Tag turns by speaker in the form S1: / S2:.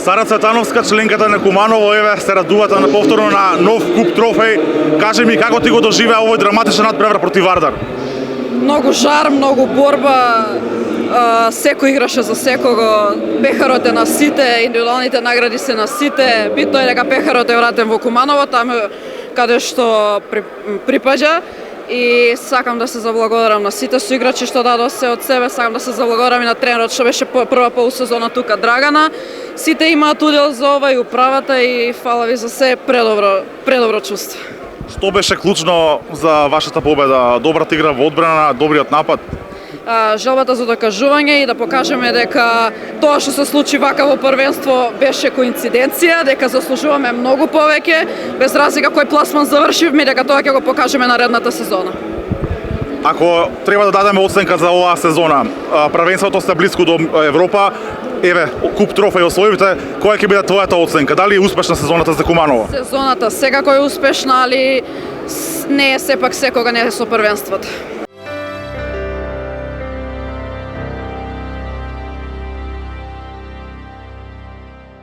S1: Сара Цветановска, членката на Куманово, еве, се радувате на повторно на нов куп трофеј. Кажи ми како ти го доживеа овој драматичен надпревар против Вардар?
S2: Многу жар, многу борба, секој играше за секого, пехарот е на сите, индивидуалните награди се на сите. Битно е дека пехарот е вратен во Куманово, таму каде што припаѓа. И сакам да се заблагодарам на сите соиграчи што дадоа се од себе, сакам да се заблагодарам и на тренерот што беше прва полусезона тука, Драгана. Сите имаат удел за ова и управата и фала ви за се, предобро чувство.
S1: Што беше клучно за вашата победа? Добрата игра во одбрана, добриот напад?
S2: Желбата за докажување и да покажеме дека тоа што се случи вака во првенство беше коинциденција, дека заслужуваме многу повеќе, без разлика кој пласман завршивме, дека тоа ќе го покажеме наредната сезона.
S1: Ако треба да дадеме оценка за оваа сезона, првенството сте блиску до Европа, еве, куп трофеј освоивте, која ќе биде твојата оценка? Дали е успешна сезоната за Куманово?
S2: Сезоната секако е успешна, али не е сепак секога не е со првенството.